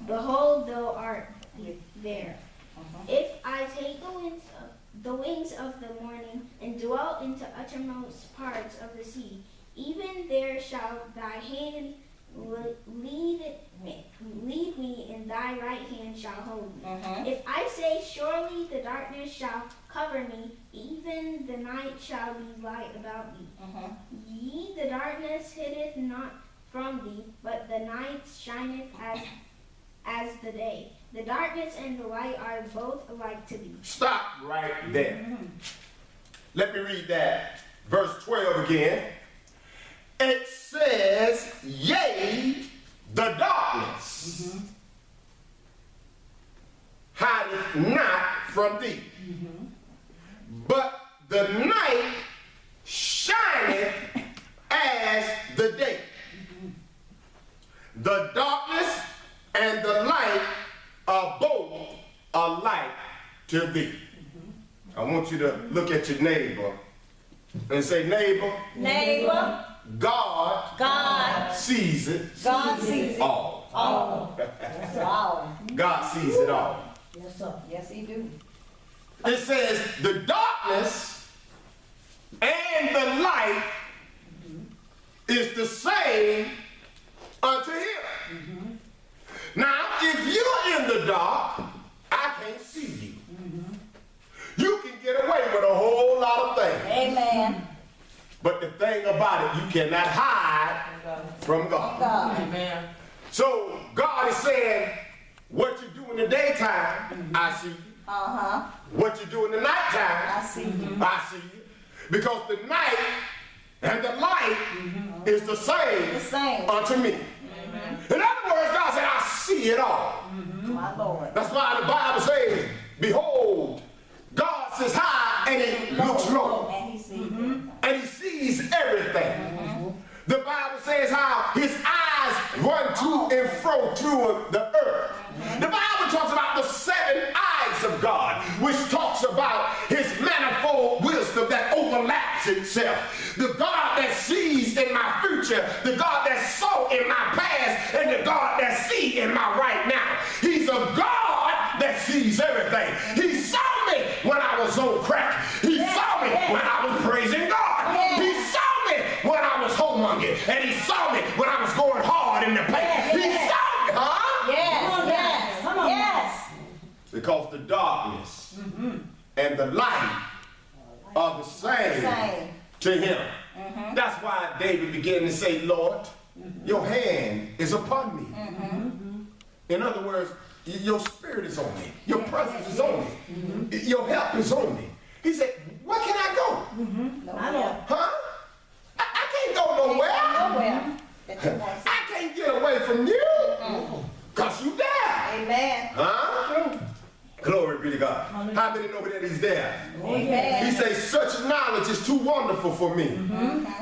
behold, thou art there. If I take the wings of the morning, and dwell into uttermost parts of the sea, even there shall thy hand lead me, and thy right hand shall hold me. If I say, surely the darkness shall cover me, even the night shall be light about me. The darkness hideth not from thee, but the night shineth as the day. The darkness and the light are both alike to thee. Stop right there. Let me read that. Verse 12 again. It says, yea, the darkness hideth not from thee, but the night shineth as the day. The darkness and the light are both alike to thee. I want you to look at your neighbor and say, neighbor, God sees it. God sees it all. All. God sees it all. Yes, sir. Yes, he do. It says the darkness and the light is the same unto him. Now, if you're in the dark, I can't see you. You can get away with a whole lot of things. Amen. But the thing about it, you cannot hide from God. Amen. So God is saying, what you do in the daytime, I see you. What you do in the nighttime, I see you. I see you. Because the night and the light is the same unto me. In other words, God said, I see it all. My Lord. That's why the Bible says, behold, God sits high and he looks low. And he sees And he sees everything. The Bible says how his eyes run to and fro through the earth. The Bible talks about the 7 eyes of God, which talks about his manifold wisdom that overlaps itself. The God that sees in my future, the God that saw in my past, and the God that sees in my right now. He's a God that sees everything. He saw me when I was on crack. He saw me when I was praising God. He saw me when I was homongering. And he saw me when I was going hard in the paint. He saw me, huh? Yes. Come on. Yes. Because the darkness and the light are the same to him. That's why David began to say, Lord, your hand is upon me. In other words, your spirit is on me. Your presence is on me. Your help is on me. He said, where can I go? Huh? I can't go nowhere. I can't get away from you. Because you there. Amen. Huh? Glory be to God. How many know that he's there? He says, such knowledge is too wonderful for me.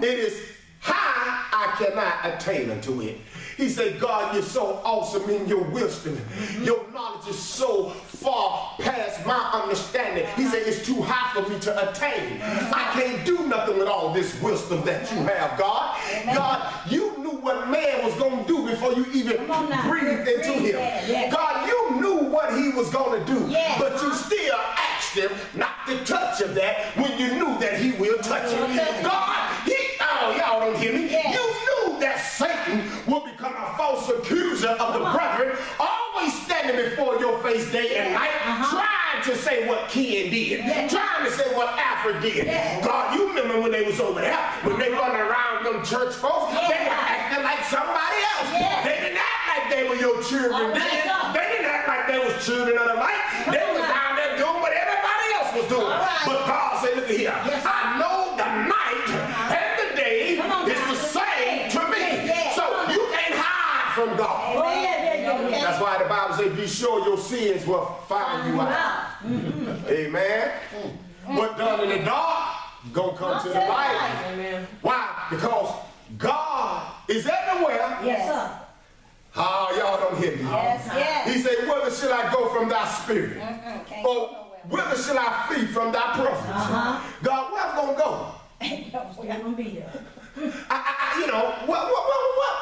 It is high, I cannot attain unto it. He said, God, you're so awesome in your wisdom. Your knowledge is so far past my understanding. He said, it's too high for me to attain. I can't do nothing with all this wisdom that you have, God. God, you knew what man was going to do before you even breathed into him. God, you knew what he was going to do, but you still asked him not to touch of that when you knew that he will touch it. God, y'all don't hear me. You knew that Satan would become a false accuser of the brethren, always standing before your face day and night, trying to say what Ken did, trying to say what Alfred did. God, you remember when they was over there, when they run around them church folks, they were acting like somebody else. They didn't act like they were your children. They didn't act like they was children of the light. They was down there doing what everybody else was doing. But God said, look here, I know the night and the day is the same to me. So you can't hide from God. That's why the Bible says, be sure your sins will find you out. Amen. What done in the dark, gonna come to the light. Amen. Why? Because God is everywhere. Yes, sir. Oh, y'all don't hear me. He said, whither shall I go from thy spirit? Or whither shall I flee from thy presence? God, where I'm gonna go? We're gonna be here. You know, what?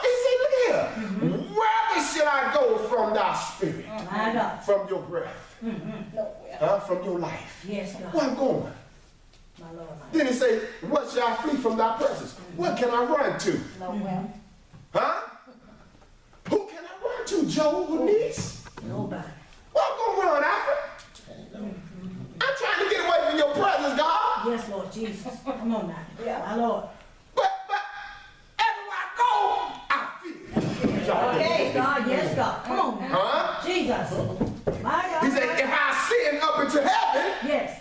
He said, look here. Where shall I go from thy spirit? My God. From your breath? From your life? Yes, God. Where I'm going? My Lord, my Then he say, what shall I flee from thy presence? What can I run to? Lord. Huh? Who can I run to? Joe or niece? Nobody. Well, I'm going to run after. I'm trying to get away from your presence, God. Yes, Lord Jesus. Come on now. My Lord. But everywhere I go, I feel it. Yes, God. Yes, God. Come on now. Huh? Jesus. My God. He said, if I ascend up into heaven, Yes.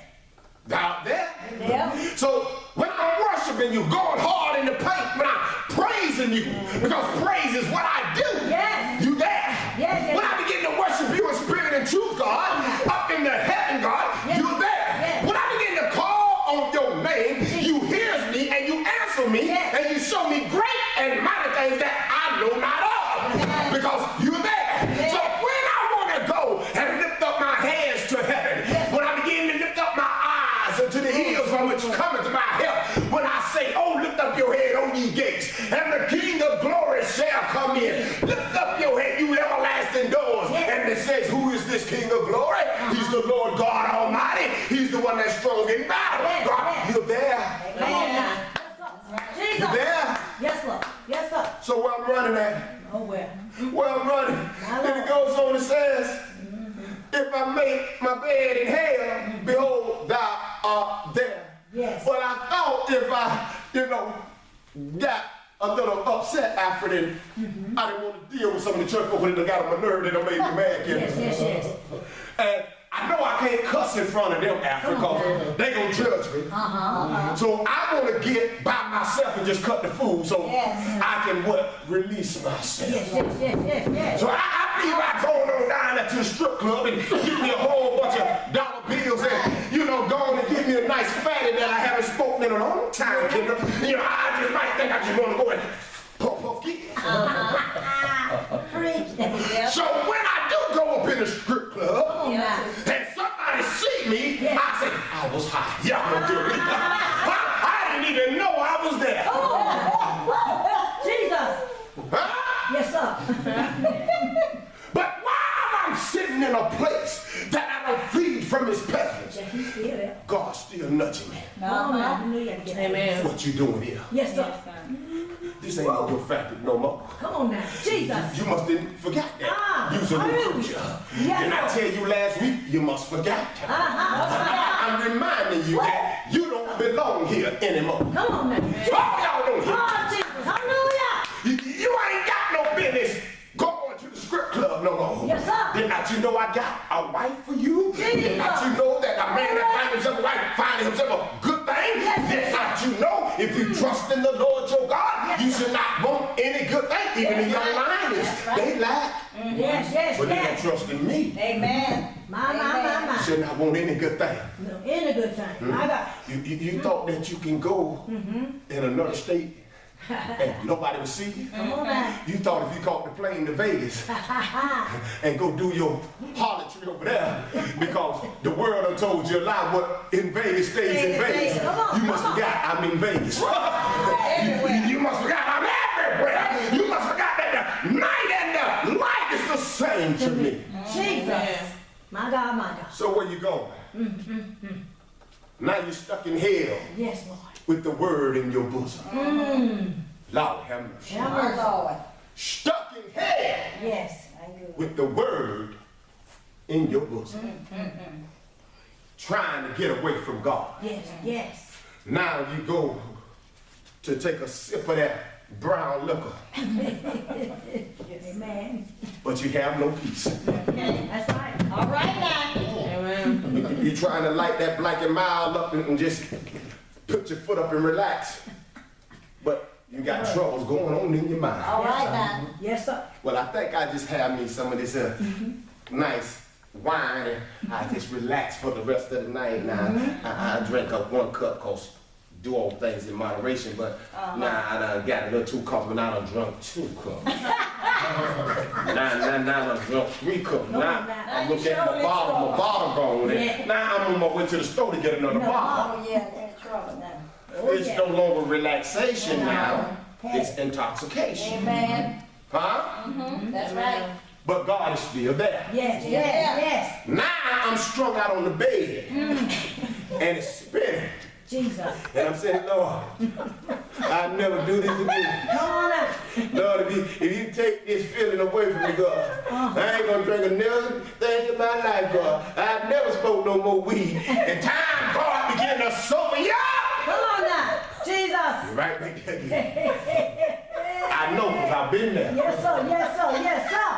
thou there. Yeah. So when I'm worshiping you, going hard in the paint, when I'm praising you, because praise is what I do. Yes. You there. Yes. When I begin to worship you in spirit and truth, God, up in the heaven, God, Yes. you there. Yes. When I begin to call on your name, you hear me and you answer me, Yes. and you show me great and mighty things that I know not of. Yes. Because you're there. Yes. So when I want to go and lift up my hands to heaven, Yes. when I begin to lift up my eyes unto the hills from which cometh my help, when I say, oh, lift up your head, O ye gates, and the King of glory shall come in. Lift up your head, you everlasting doors. Yes. And it says, who is this King of glory? He's the Lord God Almighty. He's the one that's strong in battle. Yes. God, Yes. you're there. Come on now. Jesus. You're there. Yes, Lord. Yes, sir. So where I'm running at, Nowhere. where I'm running, then it goes on and says, if I make my bed in hell, behold, thou art there. Yes. But I thought if I, got a little upset after it, I didn't want to deal with some of the church folk that got on my nerve that made me mad. Yes, yes, yes. And I know I can't cuss in front of them after because they gonna judge me. So I want to get by myself and just cut the food so I can release myself. Yes, yes, yes, yes, yes. So I believe I going on down there to the strip club and get me a whole bunch of dollar bills and, go on and get me a nice fatty that I haven't spoken in a long time, Kendra. I just might think I just want to go and puff get. So when I do go up in the strip club and somebody see me, I say, I was high. Y'all don't do it. I didn't even know I was there. Jesus. Huh? Yes, sir. But while I'm sitting in a place that I don't feed from his presence, He's still there. God's still nudging me. Amen. What you doing here? Yes, sir. This ain't no good factor no more. Come on now. Jesus. You must have forgot that. You's a new creature. Yes, And I sir. tell you last week, you must forget that. I'm reminding you that you don't belong here anymore. Come on now. All y'all don't hear. Oh, Jesus. Hallelujah. You ain't got no business going to the strip club no more. Yes, sir. Did not you know I got a wife for you? Jesus. Did not you know that a man that finds himself a wife finds himself a good thing? Yes, Did not you know if you trust in the Lord your God, you should not want any good thing, even the young lions. They lack. Yes, yes, But they don't yes. trust in me. Amen. My. You should not want any good thing. No, any good thing. My God. You thought that you can go in another state and nobody would see you? Come on now. You thought if you caught the plane to Vegas and go do your harlotry over there because the world done told you a lie, what in Vegas stays in Vegas. Come on, You must forget I'm in Vegas. You must forget I'm everywhere. You must forget that the night and the light is the same to me. Jesus. My God, my God. So where you going? Now you're stuck in hell Yes, Lord. with the word in your bosom. Lord have mercy. Have mercy. Stuck in hell Yes. with the word in your bosom. Trying to get away from God. Yes, yes. Now you go to take a sip of that brown liquor, Amen. but you have no peace. That's right. All right now. You're trying to light that black and mild up and just put your foot up and relax, but you got troubles going on in your mind. All right now. Yes, sir. Well, I think I just have me some of this nice wine and I just relax for the rest of the night. Now, I drink up 1 cup because do all things in moderation, but now I done got a little 2 cups, but now I done drunk 2 cups. now I done drunk 3 cups. Now I'm looking at my bottom gone. Yeah. Now I'm on my way to the store to get another bottle. Oh, yeah, they're in trouble now. It's no longer relaxation now, it's intoxication. Amen. Huh? That's right. But God is still there. Yes, yes, yes. Now I'm strung out on the bed. And it's spinning. Jesus. And I'm saying, Lord, I'll never do this again. Come on out. Lord, if you take this feeling away from me, God, I ain't gonna drink another thing in my life, God. I've never smoked no more weed. And time, God, began to sober you up. Come on now. Jesus. You're right back there again. I know, because I've been there. Yes, sir. Yes, sir. Yes, sir.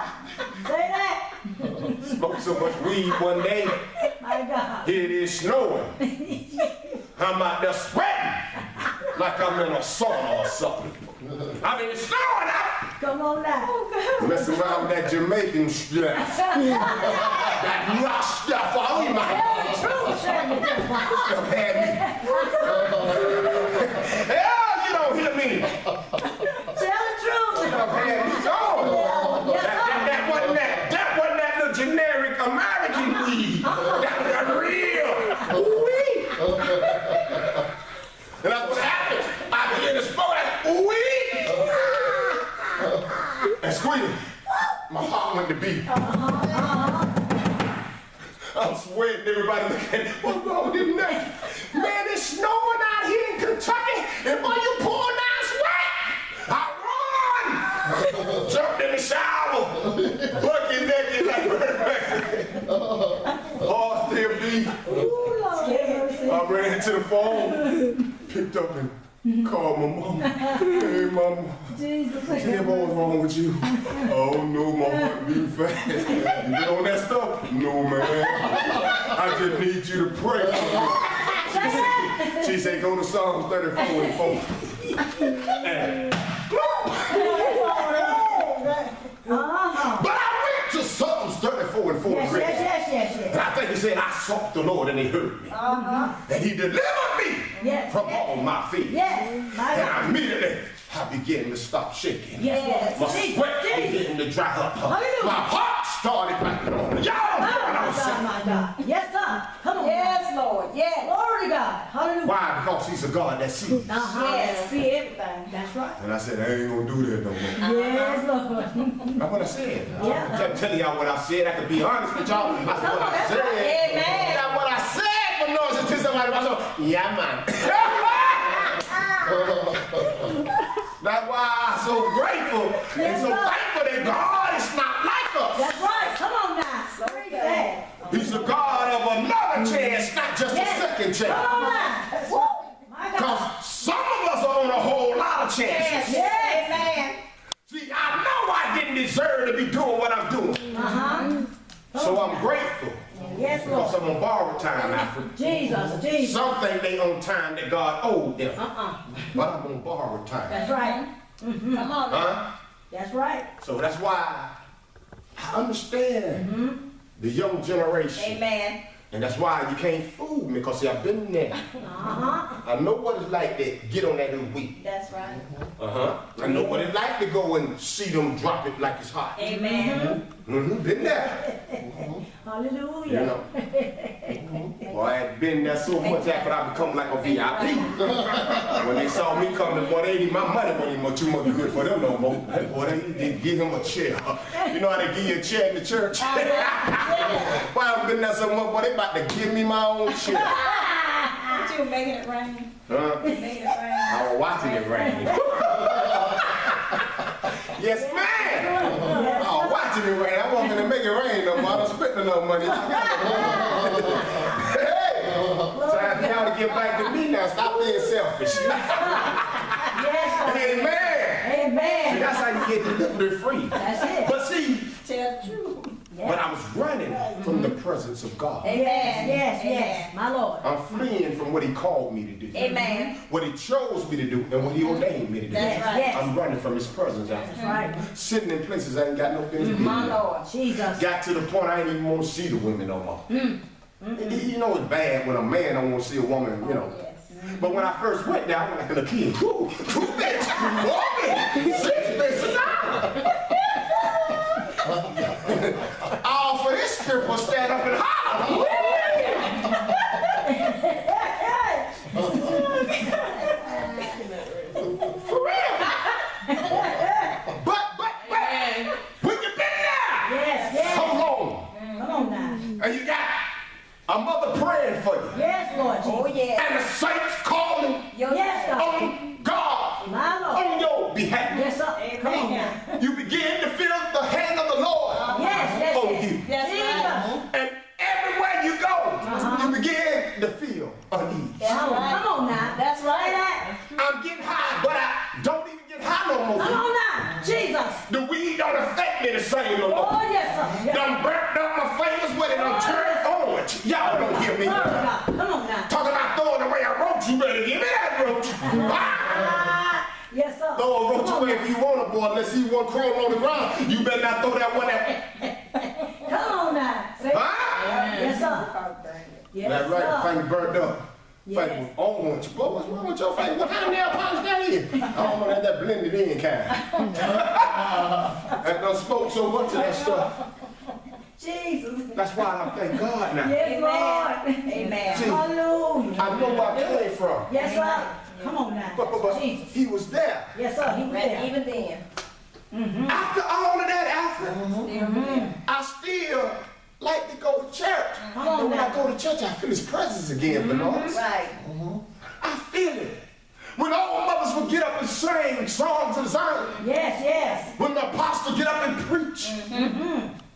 Say that. Smoked so much weed one day, My God. here it is snowing. I'm out there sweating like I'm in a sauna or something. I mean, it's snowing out. Come on now. Messing around with that Jamaican stuff. That rock stuff all in my head. True, Shirley. Stuff had me. Hell, you don't hear me. Tell the truth. Stuff had me going. Yes, sir. That wasn't that little generic American weed. That was real. Ooh-wee. And that's what happened. I began to smoke that ooh-wee. And squealing. My heart went to beat. I'm sweating, everybody looking at me. What's wrong with this nigga? Man, it's snowing out here in Kentucky, and boy, you pouring down sweat. I run! Jumped in the shower, bucket naked like heart still beat. I ran to the phone, picked up and called my mom. Hey, mama. Jesus. Tim, what's wrong with you? Oh, no, my heart beating fast. You been on that stuff? No, man. I just need you to pray for me. She said, go to Psalms 34 and 4. But I went to Psalms 34 and 4 and 3. Yes. And I think he said, I sought the Lord and he heard me. And he delivered me from all my fears. Yes. My And God. immediately I began to stop shaking. Yes. My sweat began to dry up. Hallelujah. My heart started battling on. Y'all know what I'm saying. My God. Yes, sir. Come on. Yes, Lord. Yes. Glory to God. Hallelujah. Why? Because he's a God that sees. Yes. See everything. That's right. And I said, I ain't gonna do that no more. Yes, Lord. That's what I said. Yeah. I'm telling y'all what I said. I could be honest with y'all. That's what I That's said. right. Amen. That's what I said for noise until somebody was like, yeah, man. That's why I'm so grateful and so thankful that God is not like us. That's right. Come on now. Praise that. He's a God of another chance, not just a second Come chance. on now. Woo. My God. Because some of us are on a whole lot of chances. Yes. Amen. See, I know I didn't deserve to be doing what I'm doing. So I'm grateful. Yes, Because Lord. I'm on borrowed time after. Jesus. Some think they on time that God owed them. But I'm on borrowed time. That's right. Come on. Huh? That's right. So that's why I understand the young generation. Amen. And that's why you can't fool me, because see, I've been there. I know what it's like to get on that little wheat. That's right. I know what it's like to go and see them drop it like it's hot. Amen. Been there. Hallelujah. You know. Boy, I had been there so much after I become like a VIP. When they saw me coming, boy, they ain't my money wasn't even too much good for them no more. Boy, they didn't give him a chair. You know how they give you a chair in the church? Boy, I've been there so much, boy, they about to give me my own chair. Aren't you making it rain? Making it rain. I was watching it rain. Yes, ma'am. I was watching it rain. I wasn't gonna make it rain no more. I don't spend enough money. Hey, time for y'all to get back to me now. Stop being selfish. Yes, Amen. Amen. See, that's how you get delivered free. That's it. But see, Tell the truth. but I was running from the presence of God. Yes. My Lord. I'm fleeing from what he called me to do. Amen. What he chose me to do and what he ordained me to do. That's right. Yes. I'm running from his presence. That's right. Sitting in places I ain't got no business being. My Lord. Jesus. Got to the point I ain't even want to see the women no more. You know it's bad when a man don't want to see a woman, you know. Yes. But when I first went there, I went like a kid. 2 bitches, 4 bitches, 6 bitches, 9. All for this stripper stand up and holler. For real. But And you got a mother praying for you. Yes, Lord Jesus. Oh, yeah. And the saints calling Yes, God. on God My Lord. on your behalf. Yes, sir. Come on now. You begin to feel the hand of the Lord Yes, on yes, you. yes. Jesus. And everywhere you go, you begin to feel unease. Come on now. That's right. That. I'm getting high, but I don't even get high no more. Come on now. Jesus. The weed don't affect me the same no more. Oh, yes, sir. Yes. Done burnt up my fingers with it and turned orange. Y'all don't hear me. Glory to God. Come on now. Talking about throwing away a roach, you better give me that roach. Yes, sir. Throw a roach away if you want it, boy. Unless he one crawl on the ground, you better not throw that one out. Come on now. Say, Huh? yes, sir. Yes, That's right, the sir. finger burnt up. Yes. Finger was on you. Boy, what's wrong with your finger? What kind of nail polish that is? I don't want that blended in kind. That done spoke so much of that stuff. Jesus. That's why I thank God now. Yes, Lord. Amen. See, Hallelujah. I know where I came from. Yes, sir. Come on now. But Jesus. he was there. Yes, sir. He was there. Even then. After all of that, I still like to go to church. Come on And when now. I go to church, I feel his presence again, Bernard. Right. I feel it. When all mothers would get up and sing songs of Zion, Yes, yes. when the apostle get up and preach,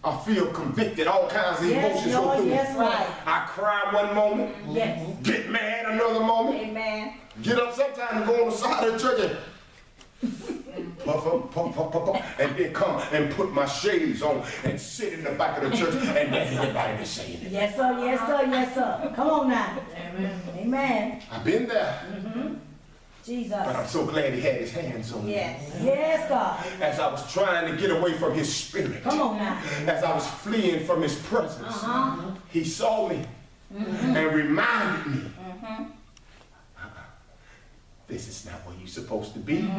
I feel convicted. All kinds of Yes, emotions go Lord. through me. Yes, Lord. Right. I cry one moment, Yes. get mad another moment, Amen. get up sometime and go on the side of the church and puff up, puff, and then come and put my shades on and sit in the back of the church and let anybody to say anything. Yes, sir. Yes, sir. Yes, sir. Come on now. Amen. Amen. I've been there, Jesus. but I'm so glad he had his hands on me. Yes. Yes, God. As I was trying to get away from his spirit, Come on now. as I was fleeing from his presence, he saw me and reminded me, this is not where you're supposed to be.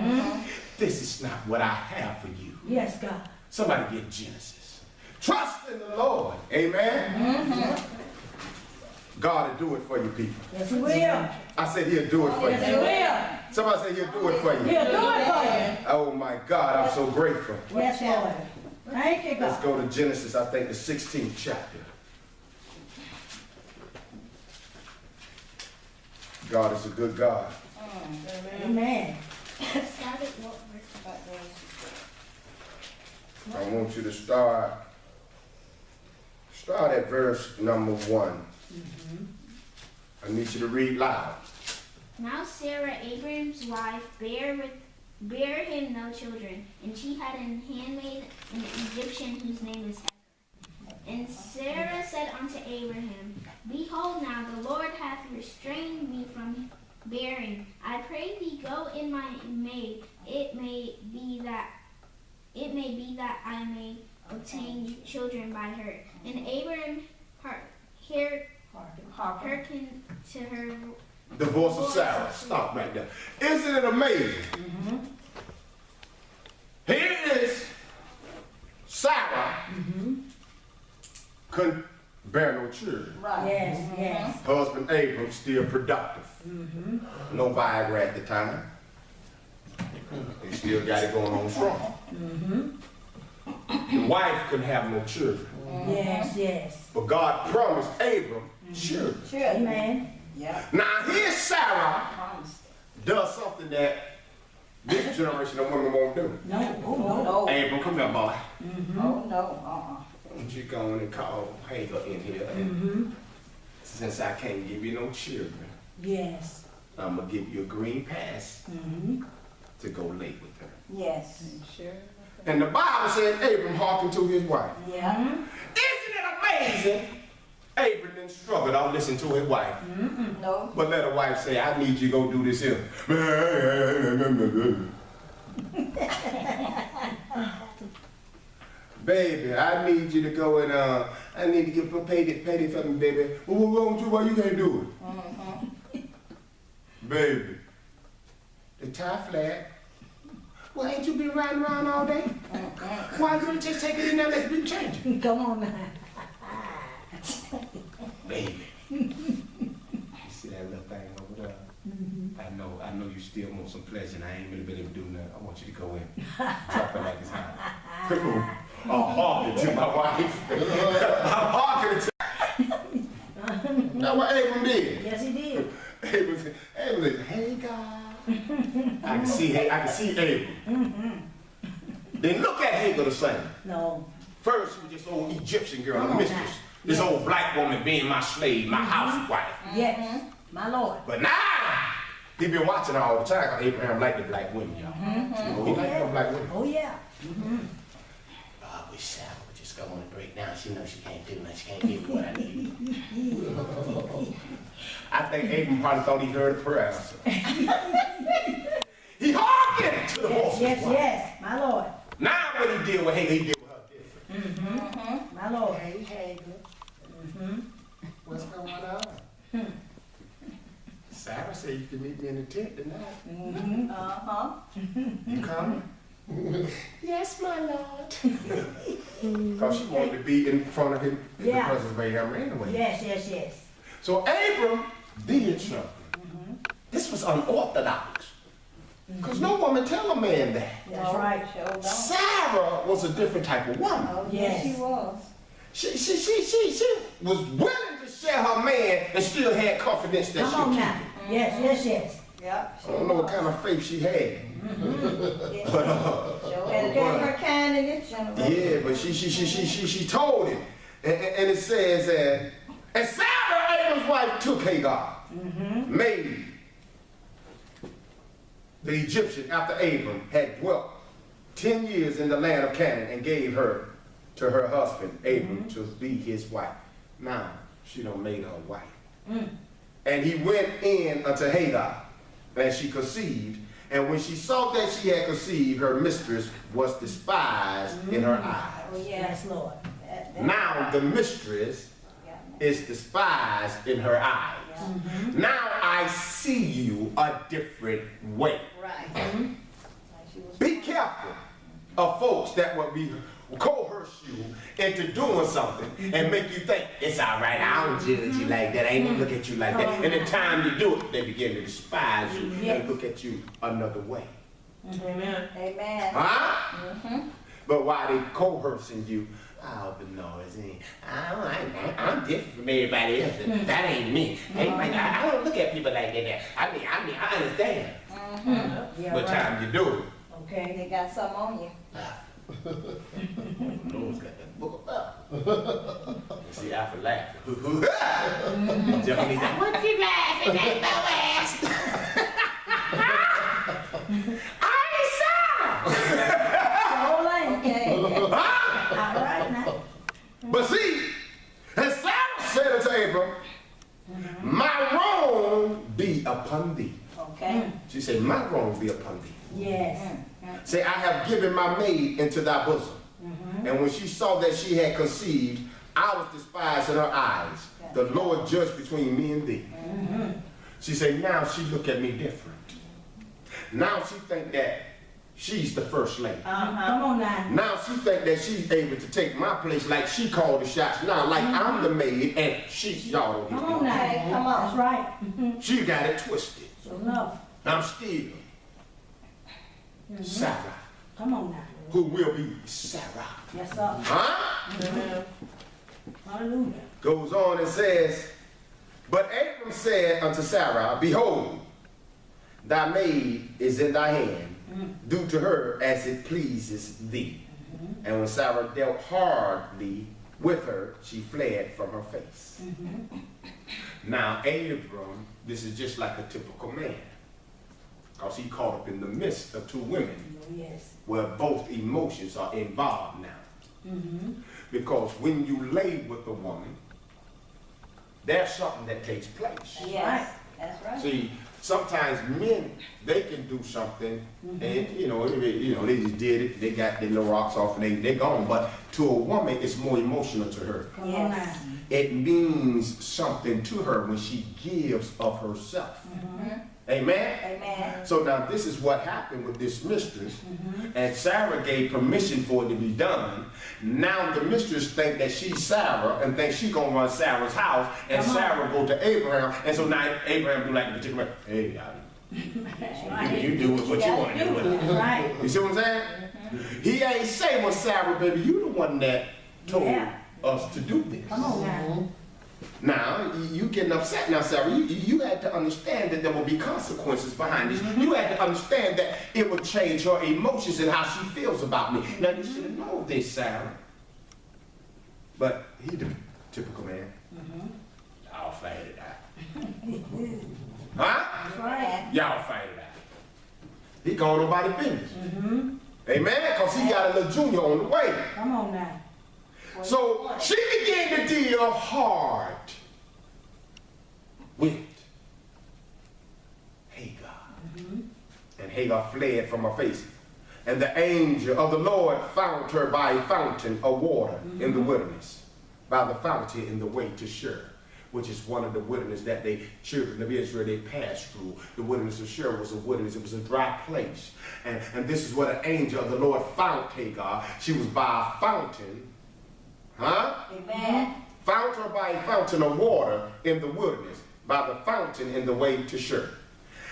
This is not what I have for you. Yes, God. Somebody get Genesis. Trust in the Lord. Amen. God will do it for you, people. Yes, He will. I said he'll do it for Yes, He you. will. Somebody said he'll do it for you. He'll do it for Oh my God, I'm so grateful. you. Yes, Lord. Thank you, Let's God. go to Genesis, I think the 16th chapter. God is a good God. Amen. I want you to start at verse number 1. I need you to read loud. Now Sarah, Abram's wife, bare him no children, and she had an handmaid, an Egyptian, whose name was Heather. And Sarah said unto Abraham, Behold, now the Lord hath restrained me from bearing. I pray thee, go in my maid. It may be that I may obtain children by her. And Abraham hearkened to her. The voice of Sarah. Stop right there. Isn't it amazing? Here is Sarah couldn't bear no children. Right. Yes, yes. Husband Abram still productive. No Viagra at the time. He still got it going on strong. The wife couldn't have no children. Yes, yes. But God promised Abram children. Sure. Amen. Yeah. Now here's Sarah Promised. does something that this generation of women won't do. No, oh, Oh, no. no. Abram, come here, boy. Oh, no. Why don't you go in and call Hagar in here? And since I can't give you no children, Yes. I'm going to give you a green pass to go lay with her. Yes. Sure. And the Bible said Abram hearkened to his wife. Yeah. Isn't it amazing? Abram didn't struggle. Don't listen to his wife. No. But let a wife say, I need you to go do this here. Baby, I need you to go and I need to get pay this for me, baby. Well, what wrong with you? Why you can't do it? Baby, the tie flat. Well, ain't you been riding around all day? Why don't you just take it in there and let me change it? Come on now. Baby. You see that little thing over there? I know you still want some pleasure and I ain't really been able to do nothing. I want you to go in. Drop it like it's hot. Come on. I'm hearkening to my wife. I'm hearkening to That's what Abram did. Yes, he did. Abram said, hey God. I can see Abram. Then look at Hagar the same. No. First, she was just old Egyptian girl, Come a on mistress. now. This Yes. old black woman being my slave, my housewife. Yes, my Lord. But now, he been watching her all the time. 'Cause Abraham liked the black women, y'all. You know, he liked them black women. Oh, yeah. I wish Sarah would just go on a break now. She knows she can't do nothing. She can't give me what I need. I think Abraham probably thought he heard a prayer answer. He hearkened to the voice of his Yes, wife. yes, my Lord. Now what he did with Hagar, he did with her different. My Lord. Hey, Hagar. What's going on? Sarah said you can meet me in the tent tonight. You coming? Yes, my Lord. Because she wanted to be in front of him in the Yeah. presence of Abraham anyway. Yes, yes, yes. So Abram did something. This was unorthodox. Because no woman tell a man that. That's right. Sarah was a different type of woman. Yes. She was. She was willing to share her man and still had confidence that Come she'll on keep now. it. Yes, yes, yes. Yep. I don't know what kind of faith she had. But, And gave her kind in this generation. yeah, but she told him. And it says that, and Sarah, Abram's wife, took Hagar, made the Egyptian after Abram had dwelt 10 years in the land of Canaan and gave her to her husband, Abram, to be his wife. Now, she done made her wife. And he went in unto Hagar, and she conceived. And when she saw that she had conceived, her mistress was despised in her eyes. Oh, yes. Yes, Lord. Now the mistress is despised in her eyes. Now I see you a different way. Right. Be careful of folks that will be coerce you into doing something and make you think it's all right. I don't judge you like that. I ain't gonna look at you like that. And the time you do it, they begin to despise you and look at you another way. Amen. Amen. Huh? But while they coercing you, oh, but no, I'm different from everybody else. That ain't me. I don't look at people like that. I mean, I understand. Yeah, But right. time you do it. Okay. They got something on you. Lord's got that book up. See, I for laughing. Johnny's like, what you laughing at, Boaz? I ain't Okay. Sarah. All right now. But see, and Sarah said unto Abram, my wrong be upon thee. Okay. She said, my wrong be upon thee. Yes. Say, I have given my maid into thy bosom. And when she saw that she had conceived, I was despised in her eyes. The Lord judged between me and thee. She said, now she look at me different. Now she think that she's the first lady. Come on now. Now she think that she's able to take my place like she called the shots. Now like I'm the maid and y'all don't Come get on me. now. Okay, come on. That's right. She got it twisted. Sure enough. I'm still Sarah, Come on now. who will be Sarah. Yes, sir. Huh? Hallelujah. Goes on and says, but Abram said unto Sarah, behold, thy maid is in thy hand. Do to her as it pleases thee. And when Sarah dealt hardly with her, she fled from her face. Now Abram, this is just like a typical man. Because he caught up in the midst of two women Oh, yes. where both emotions are involved now. Because when you lay with a woman, there's something that takes place. Yes. That's right. See, sometimes men, they can do something, and they just did it. They got their little rocks off, and they're gone. But to a woman, it's more emotional to her. Come on now. Yes. It means something to her when she gives of herself. Amen. Amen. So now this is what happened with this mistress, and Sarah gave permission for it to be done. Now the mistress think that she's Sarah and think she gonna run Sarah's house, and Come on. Sarah go to Abraham, and so now Abraham do like a particular, hey, That's right. you do what you want to do with it. That's right. You see what I'm saying? He ain't say, well, Sarah, baby, you the one that told Yeah. us to do this. Come on now. Now, you getting upset now, Sarah. You had to understand that there will be consequences behind this. You had to understand that it would change her emotions and how she feels about me. Now, you should have known this, Sarah. But he the typical man. Y'all fight it out. Huh? That's right. Y'all fight it out. He going nobody business. Amen? Because he got a little junior on the way. Come on now. So she began to deal hard with Hagar. And Hagar fled from her face. And the angel of the Lord found her by a fountain of water in the wilderness, by the fountain in the way to Shur, which is one of the wilderness that the children of Israel, they passed through. The wilderness of Shur was a wilderness. It was a dry place. And this is where the angel of the Lord found Hagar. She was by a fountain. Huh? Amen. Found her by a fountain of water in the wilderness, by the fountain in the way to Shur.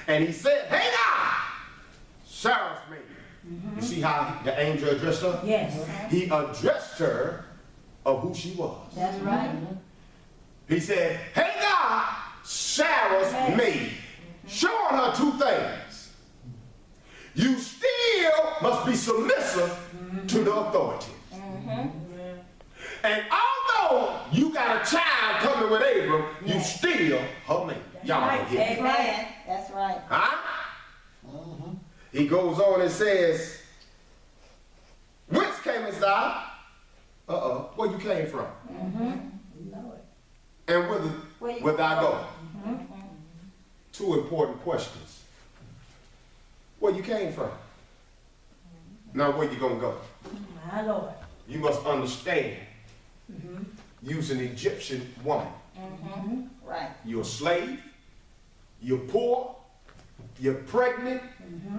And he said, Hagar, Sarah's maiden. You see how the angel addressed her? Yes. He addressed her of who she was. That's right. He said, Hagar, Sarah's maid. Showing her two things. You still must be submissive to the authority. And although you got a child coming with Abram, you still her maid. Y'all don't hear me. Amen. That's right. Huh? He goes on and says, whence camest thou? Where you came from? And whither I go? Two important questions. Where you came from? Now where you gonna go? My Lord. You must understand, you's an Egyptian woman. Right. You're a slave, you're poor, you're pregnant,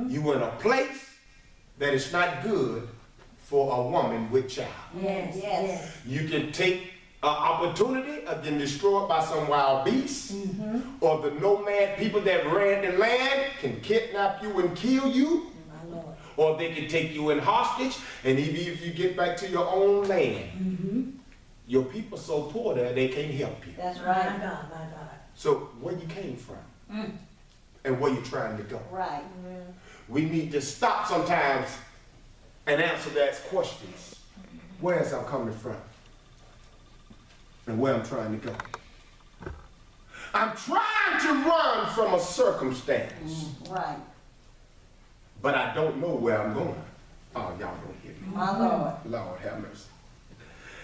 you in a place that is not good for a woman with child. Yes. Yes. You can take an opportunity of getting destroyed by some wild beasts, or the nomad people that ran the land can kidnap you and kill you, My Lord. or they can take you in hostage, and even if you get back to your own land, your people so poor there they can't help you. That's My right. God, my God. So where you came from, and where you trying to go? Right. We need to stop sometimes and answer those questions. Where is I'm coming from? And where I'm trying to go. I'm trying to run from a circumstance, Right. but I don't know where I'm going. Oh, y'all don't hear me. My Lord. Lord have mercy.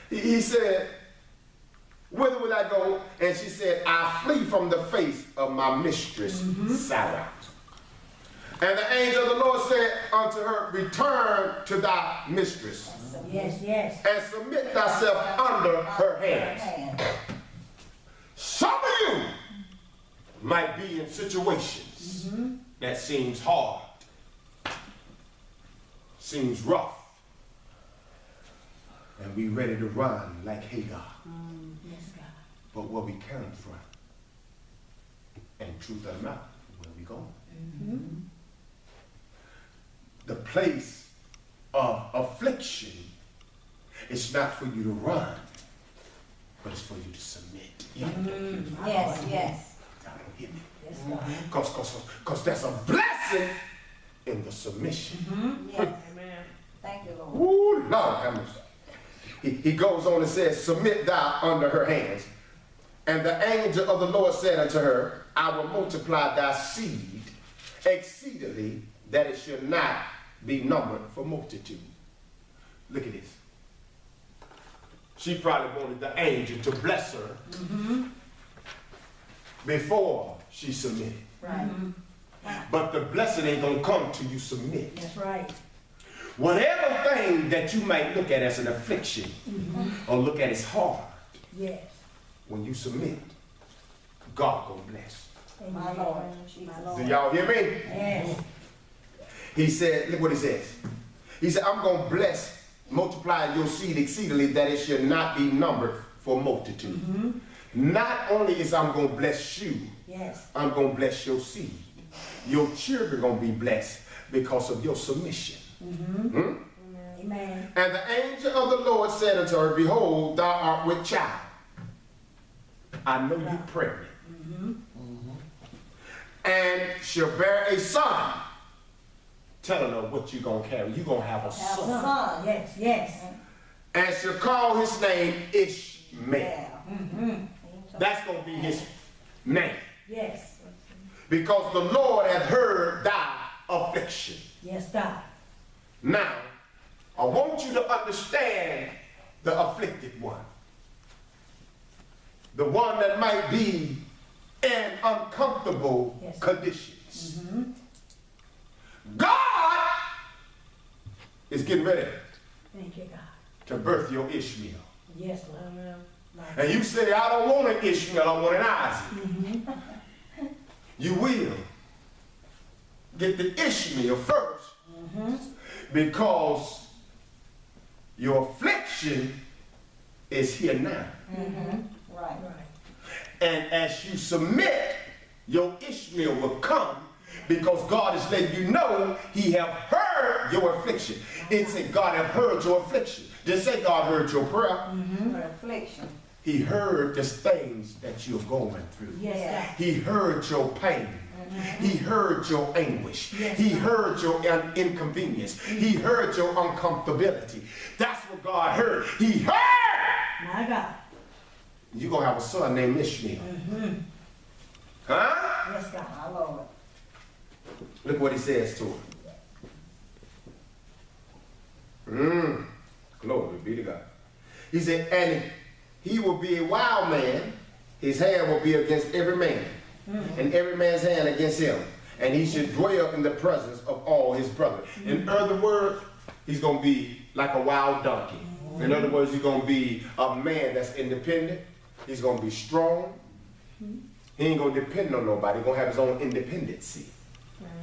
He said, whither would I go? And she said, I flee from the face of my mistress, Sarah. And the angel of the Lord said unto her, return to thy mistress, Yes. and submit thyself under her hands. Some of you might be in situations that seems hard, seems rough, and we ready to run like Hagar. Yes, God. But where we come from, and truth of the matter, where we going? The place of affliction, it's not for you to run, but it's for you to submit. Y'all Yes, yes. don't hear me. Yes, God. Because there's a blessing in the submission. Yes. Thank you, Lord. Ooh, Lord have mercy. He goes on and says, submit thou under her hands. And the angel of the Lord said unto her, I will multiply thy seed exceedingly, that it should not be numbered for multitude. Look at this. She probably wanted the angel to bless her before she submitted. Right. But the blessing ain't gonna come till you submit. That's right. Whatever thing that you might look at as an affliction or look at as hard, Yes. when you submit, God gonna bless. My Lord. My Do Lord. y'all hear me? Yes. He said, look what he says. He said, I'm gonna bless, multiply your seed exceedingly, that it should not be numbered for multitude. Not only is I'm gonna bless you, Yes. I'm gonna bless your seed. Your children gonna be blessed because of your submission. Amen. And the angel of the Lord said unto her, behold, thou art with child. I know you're pregnant. And she'll bear a son. Telling her what you're going to carry. You're going to have a son. Yes, yes. And she'll call his name Ishmael. That's going to be his name. Yes. Because the Lord hath heard thy affliction. Yes, God. Now, I want you to understand the afflicted one. The one that might be in uncomfortable conditions. God is getting ready Thank you, God. to birth your Ishmael. Yes, Lord. And you say, I don't want an Ishmael, I want an Isaac. You will get the Ishmael first because your affliction is here now. Right. And as you submit, your Ishmael will come because God is letting you know he have heard your affliction. It said God have heard your affliction. Just say God heard your prayer. Affliction. He heard the things that you're going through. Yes, God. He heard your pain. He heard your anguish. Yes, he God. heard your inconvenience. He heard your uncomfortability. That's what God heard. He heard. My God. You're going to have a son named Ishmael. Huh? Yes, God. My Lord. Look what he says to her. Glory be to God. He said, and he will be a wild man. His hand will be against every man, and every man's hand against him. And he should dwell in the presence of all his brothers. In other words, he's going to be like a wild donkey. In other words, he's going to be a man that's independent. He's going to be strong. He ain't going to depend on nobody. He's going to have his own independency.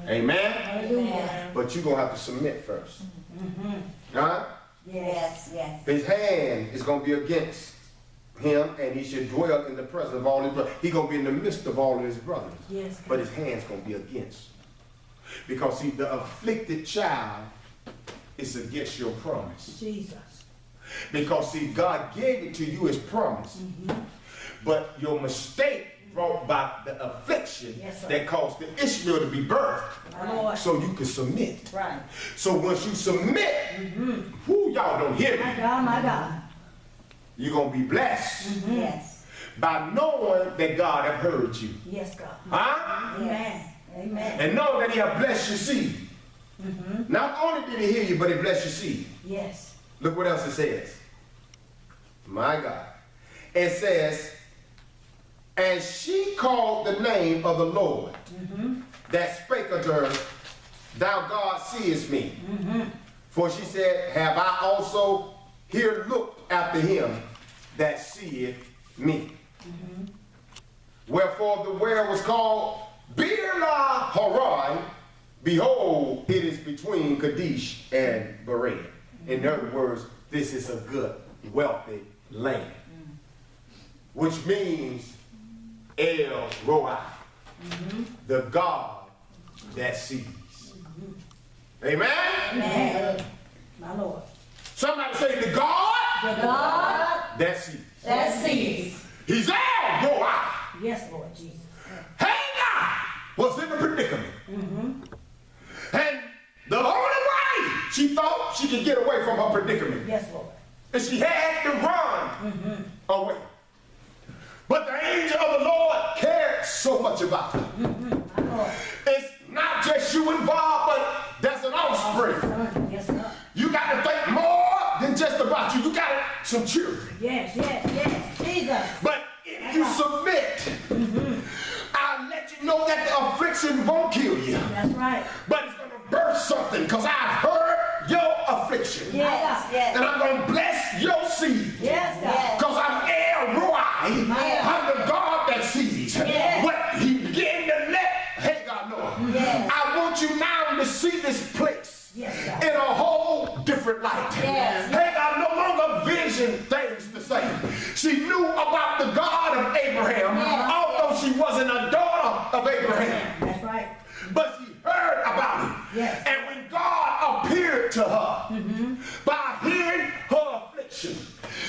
Amen? Hallelujah. But you're going to have to submit first. Huh? Yes. His hand is going to be against him, and he should dwell in the presence of all his brothers. He's going to be in the midst of all of his brothers. Yes, God. But his hand's going to be against. Because, see, the afflicted child is against your promise. Jesus. Because, see, God gave it to you as promise. But your mistake brought about the affliction that caused the Ishmael to be birthed. My Lord. So you can submit. Right. So once you submit, who y'all don't hear me, My God, my God. you're going to be blessed Yes. by knowing that God have heard you. Yes, God. Huh? Amen. Amen. And know that he have blessed your seed. Not only did he hear you, but he blessed your seed. Yes. Look what else it says. My God. It says, and she called the name of the Lord that spake unto her, thou God seest me. For she said, have I also here looked after him that seeth me. Wherefore the well was called Bir-la-Haran. Behold, it is between Kadesh and Bered. In other words, this is a good, wealthy land. Which means El Roi, the God that sees. Amen? Amen. My Lord. Somebody say the God, The God that sees. that sees. He's El Roi. Yes, Lord Jesus. Hagar was in a predicament. And the only way she thought she could get away from her predicament, Yes, Lord. and she had to run away. But the angel of the Lord cared so much about her. My Lord. It's not just you involved, but there's an offspring. Son. Yes, sir. You got to think more than just about you. You got some children. Yes, yes, yes. Jesus. But if you submit, I'll let you know that the affliction won't kill you. That's right. But it's going to birth something, because I've heard your affliction. Yes, Yes. And I'm going to bless your seed. Yes, God. Because I'm El Roi. I'm the God that sees. Yes. What he began to let Hagar know. Yes. I want you now to see this place Yes, God. in a whole different light. Yes. Hagar no longer visioned things the same. She knew about the God of Abraham, although she wasn't a daughter of Abraham. That's right. But she heard about it. Yes. And when God appeared to her by hearing her affliction,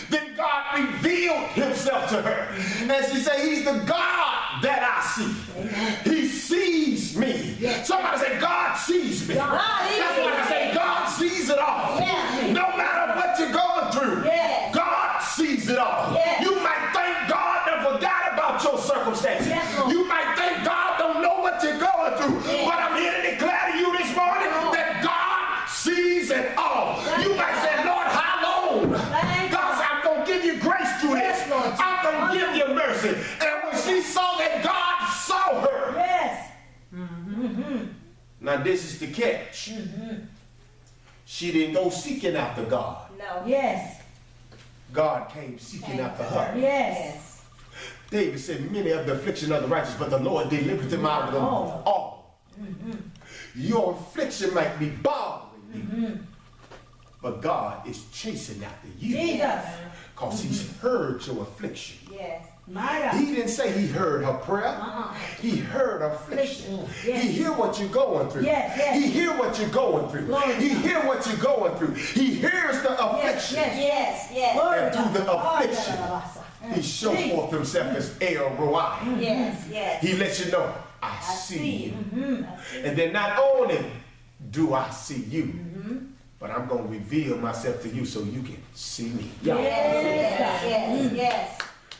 then God revealed himself to her. And she said, he's the God that I see. He sees me. Somebody say, God sees me. That's why I say God sees it all. No matter what you're going through, God sees it all. You might think God done forgot about your circumstances. You might think God don't know what you're going through. But I'm here to declare to you this morning that God sees it all. You might say, Lord, how long? God said, I'm going to give you grace through this. I'm going to give you mercy. And when she saw that God saw her. Now this is the catch. She didn't go seeking after God. No. God came seeking after her. David said, many of the affliction of the righteous, but the Lord delivered them out of them all. Your affliction might be bothering you, but God is chasing after you. Because he's heard your affliction. He didn't say he heard her prayer. He heard her affliction. He hear what you're going through. He hear what you're going through. He hear what you're going through. He hears the affliction. And through the affliction, he shows forth himself as Roi. He lets you know, I see you. And then not only do I see you, but I'm going to reveal myself to you so you can see me.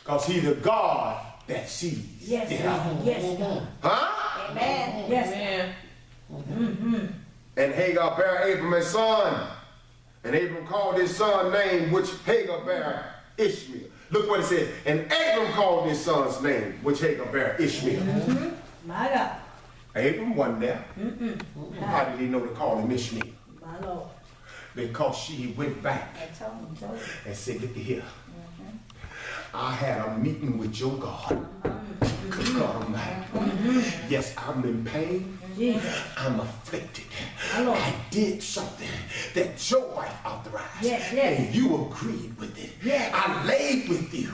Because he's the God that sees. Huh? Amen. And Hagar bare Abram a son. And Abram called his son name, which Hagar bare Ishmael. Look what it says. And Abram called his son's name, which Hagar bare Ishmael. My God. Abram wasn't there. How did he know to call him Ishmael? My Lord. Because she went back and said, look here. I had a meeting with your God. Good God Almighty. Yes, I'm in pain. I'm afflicted. I did something that your wife authorized. And you agreed with it. I laid with you.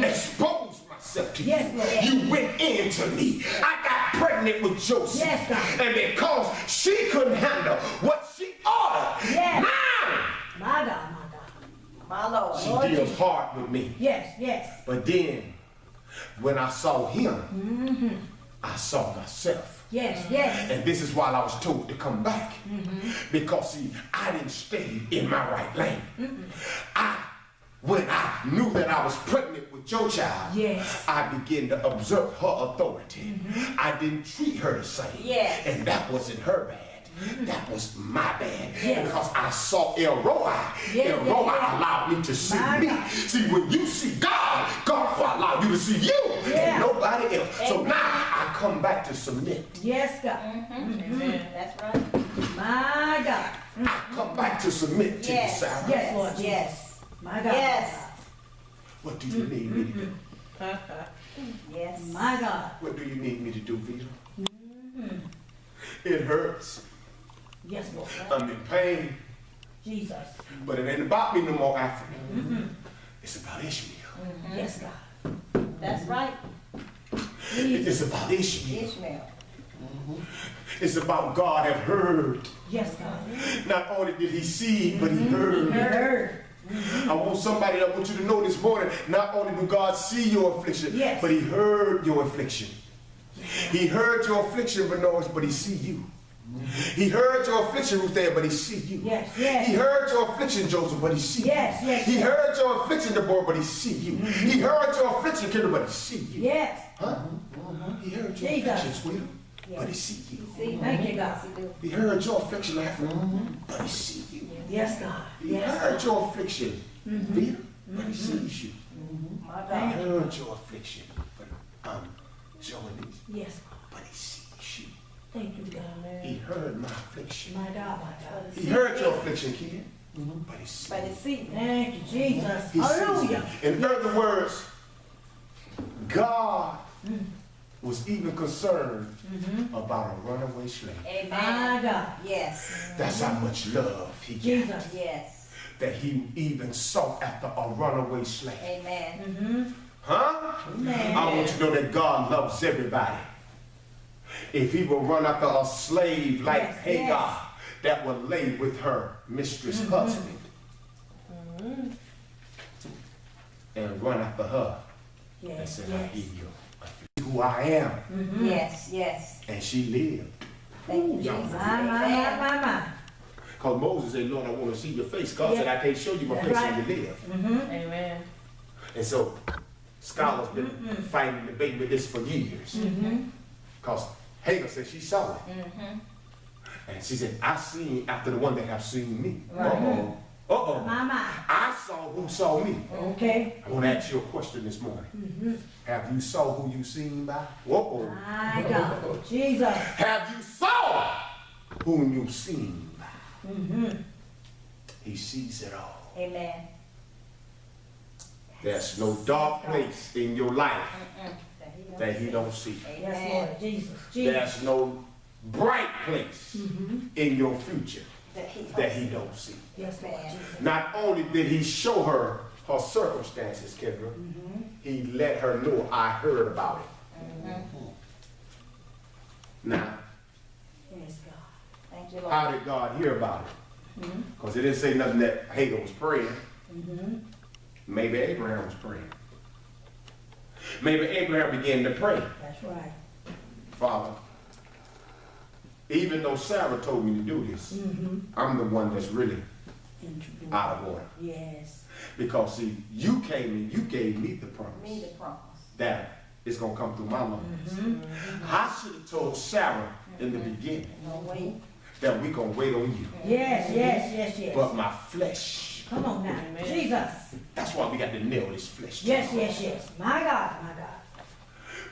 Exposed myself to you. You went into me. I got pregnant with Joseph. And because she couldn't handle what she ordered, now, my God. My Lord. she deals hard with me. But then, when I saw him, I saw myself. And this is why I was told to come back. Because, see, I didn't stay in my right lane. When I knew that I was pregnant with your child, I began to observe her authority. I didn't treat her the same. And that wasn't her bad. That was my bad. Because I saw Roi. Roi allowed me to see me. See, when you see God, God will allow you to see you and nobody else. So now I come back to submit. God. That's right. My God. I come back to submit to you, Sarah. Lord. My God. What do you need me to do? My God. What do you need me to do, Vita? It hurts. Lord. I'm in pain. But it ain't about me no more, Africa. It's about Ishmael. God. That's right. It's about Ishmael. It's about God have heard. God. Not only did he see, but he heard. I want you to know this morning, not only do God see your affliction, but he heard your affliction. He heard your affliction, Benoist, but he see you. He heard your affliction, Ruth, there, but he see you. He heard your affliction, Joseph, but he see you. He heard your affliction, Deborah, but he see you. He heard your affliction, Kendra, but he see you. Huh? He heard your affliction, sweetheart, but he see you. Thank you, God. He heard your affliction, Africa, but he see you. God. He heard your affliction, Vita, but he sees you. He heard your affliction, but Joanie, but he sees you. Thank you, God. He heard my affliction. My God. He heard your affliction, kid, but he sees you. Thank you, Jesus. He Hallelujah. sees you. In other words, God was even concerned about a runaway slave. My God. That's how much love he gave. That he even sought after a runaway slave. Huh? I want you to know that God loves everybody. If he will run after a slave like Hagar that will lay with her mistress husband and run after her Yes, and said, I yes. hear you. Who I am. Mm-hmm. Yes, yes. And she lived. Thank you, Yeah. Jesus. My. Because Moses said, Lord, I want to see your face. God said, I can't show you my That's face right. and you live. Mm-hmm. Amen. And so, scholars been fighting and debating with this for years. Mm-hmm. Because Hagar said she saw it. Mm-hmm. And she said, I seen after the one that have seen me. Right. Uh-oh. Uh-oh. My. I saw who saw me. Okay. I want to ask you a question this morning. Mm-hmm. Have you saw who you seen by? Uh-oh. My God. Jesus. Have you saw whom you seen by? Mm-hmm. He sees it all. Amen. There's no dark place in your life that he don't see. Yes, Lord. Jesus. There's no bright place Mm-hmm. in your future that he don't see. Yes, Lord. Jesus. Not only did he show her her circumstances, Kendra, Mm-hmm. he let her know I heard about it. Now, Yes, God. Thank you, Lord. how did God hear about it? Mm-hmm. Because it didn't say nothing that Hagar was praying. Mm-hmm. Maybe Abraham was praying. Maybe Abraham began to pray. That's right. Father, even though Sarah told me to do this, Mm-hmm. I'm the one that's really out of order. Yes. Because see, you came and you gave me the promise Me the promise. that it's going to come through my loins. Mm-hmm. I should have told Sarah in the beginning No way. that we're going to wait on you. Yes. But my flesh, Come on now. Jesus. that's why we got to nail this flesh. Yes. My God.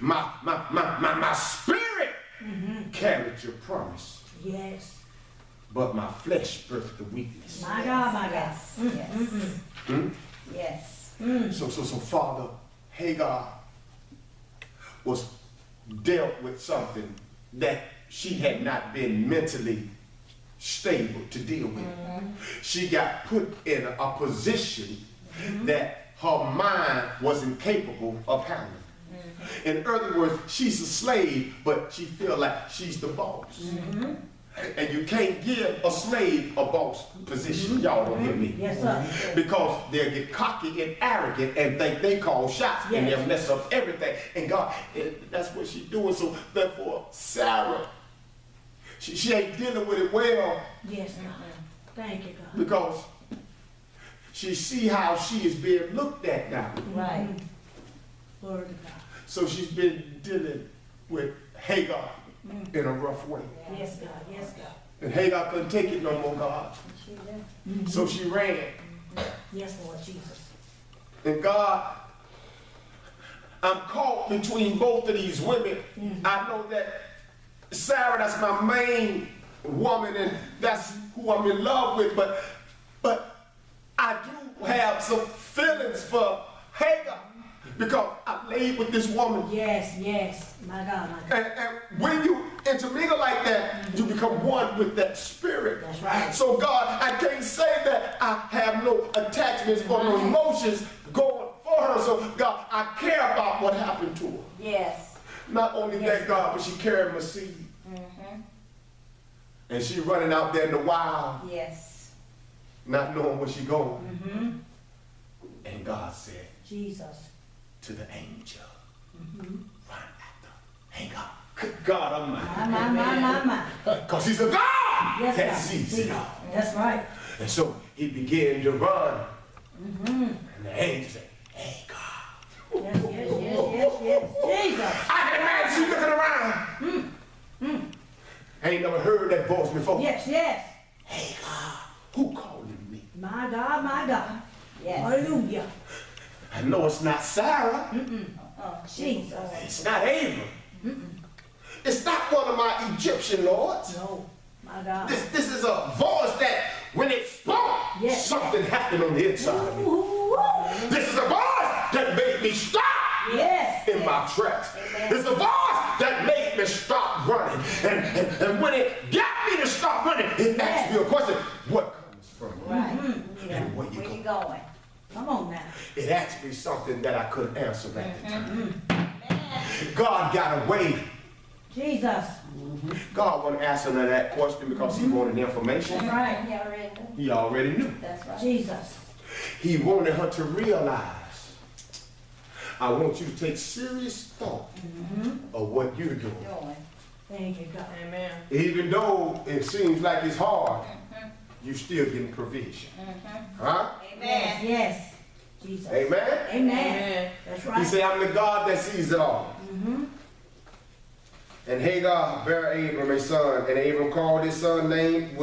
My spirit Mm-hmm. carried your promise, Yes. but my flesh birthed the weakness. My God. Yes. Yes. Hmm? Yes. So Father, Hagar was dealt with something that she had not been mentally stable to deal with. She got put in a position that her mind wasn't capable of handling. In other words, she's a slave, but she feels like she's the boss. And you can't give a slave a boss position. Y'all don't hear me. Yes, sir. Because they'll get cocky and arrogant and think they call shots and they'll mess up everything. And God, that's what she's doing. So therefore, Sarah, she ain't dealing with it well Yes, God. Thank you, God. because she see how she is being looked at now. Right. Glory to God. So she's been dealing with Hagar in a rough way. Yes, God. And Hagar couldn't take it no more, God. She did. So she ran. Yes, Lord Jesus. And God, I'm caught between both of these women. I know that Sarah, that's my main woman, and that's who I'm in love with, but I do have some feelings for Hagar because I laid with this woman. Yes. My God. And when you intermingle like that, you become one with that spirit. That's right. So God, I can't say that I have no attachments or no emotions going for her. So God, I care about what happened to her. Yes. Not only that, God, but she carried my seed. And she running out there in the wild, Yes. not knowing where she going. And God said Jesus. to the angel, run after Hagar. Good God Almighty. My. Because he's a God Yes, that God. sees it all. That's right. And so he began to run. And the angel said, Hagar. Yes. Jesus. I can imagine she looking around. I ain't never heard that voice before. Yes. Hagar, who calling me? My God. Yes. Hallelujah. I know it's not Sarah. Jesus. It's not Abram. It's not one of my Egyptian lords. No. My God. This is a voice that when it spoke, Yes. something happened on the inside of me. Ooh. This is a voice that made me stop Yes. in my tracks. Amen. It's a voice that made me stop running. And when it got me to stop running, it asked me a question. What comes from you? Right. And where Where you you go? going? Come on now. It asked me something that I couldn't answer at the time. God got away. Jesus. God wasn't asking her that question because he wanted information. That's right. You already know. He already knew. That's right. Jesus. He wanted her to realize I want you to take serious thought of what you're doing. Thank you, God. Amen. Even though it seems like it's hard, you still getting provision. Huh? Yes, yes. Jesus. Amen? Amen. That's He right. said, I'm the God that sees it all. And Hagar bare Abram a son, and Abram called his son name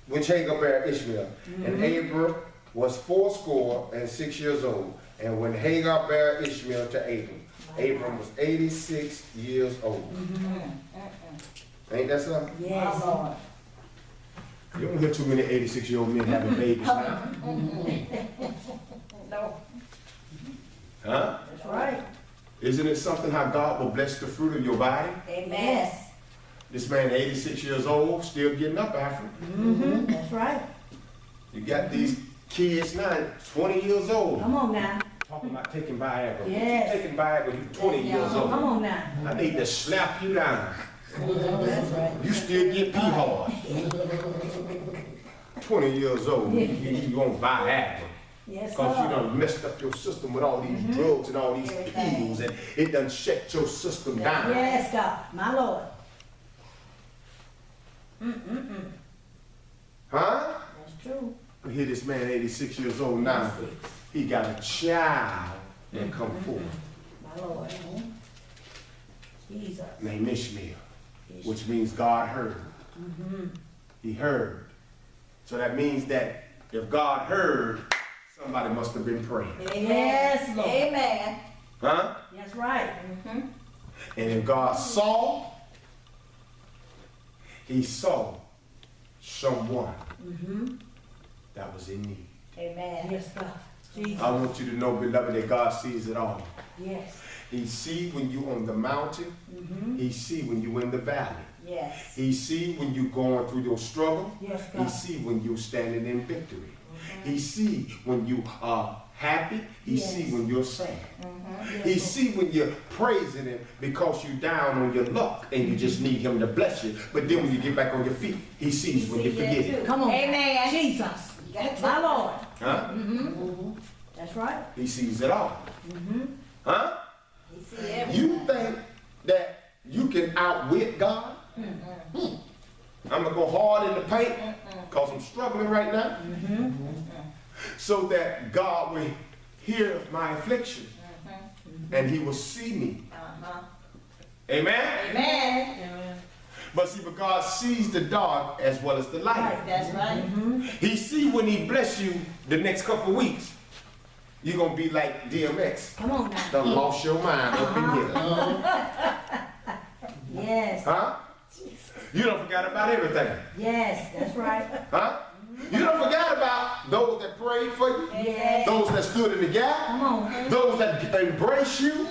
which Hagar bare Ishmael. And Abram was 86 years old. And when Hagar bare Ishmael to Abram, Abram was 86 years old. Ain't that something? Yes. Lord. You don't hear too many 86-year-old men having babies now. No. Huh? That's right. Isn't it something how God will bless the fruit of your body? Yes. This man 86 years old, still getting up after him. That's right. You got these kids now, 20 years old. Come on now. Talking about taking Viagra. Yes. You taking Viagra, you 20 years Come old. on now. I need to slap you down. That's right. You still get pee hard. 20 years old, you on Viagra. Yes, Because you sir. done messed up your system with all these drugs and all these pills, and it done shut your system down. Yes, God. My Lord. Huh? That's true. But here this man, 86 years old now, he got a child that come forth My Lord. Jesus. named Ishmael, which means God heard. He heard. So that means that if God heard, somebody must have been praying. Yes, Lord. Amen. Huh? That's right. And if God saw, he saw someone that was in need. Amen. Yes, God. Jesus. I want you to know, beloved, that God sees it all. Yes. He see when you on the mountain. He see when you in the valley. Yes. He see when you going through your struggle. Yes, He God. see when you standing in victory. He see when you are happy. He Yes. see when you're sad. Yes, He Lord. see when you're praising him because you down on your luck and you just need him to bless you. But then when you get back on your feet, he sees when you forget it. Come on. Amen. Jesus. You got to- My Lord. Huh? That's right. He sees it all. Huh? He see everything. You think that you can outwit God? I'm going to go hard in the paint because I'm struggling right now. So that God will hear my affliction and he will see me. Amen? Amen. But see, but God sees the dark as well as the light. That's right. He see when he bless you the next couple weeks, you're going to be like DMX. Come on now. Done lost your mind up in here. Yes. Huh? You don't forgot about everything. Yes. That's right. Huh? You don't forget about those that prayed for you, Yes. those that stood in the gap, Come on. those that embrace you.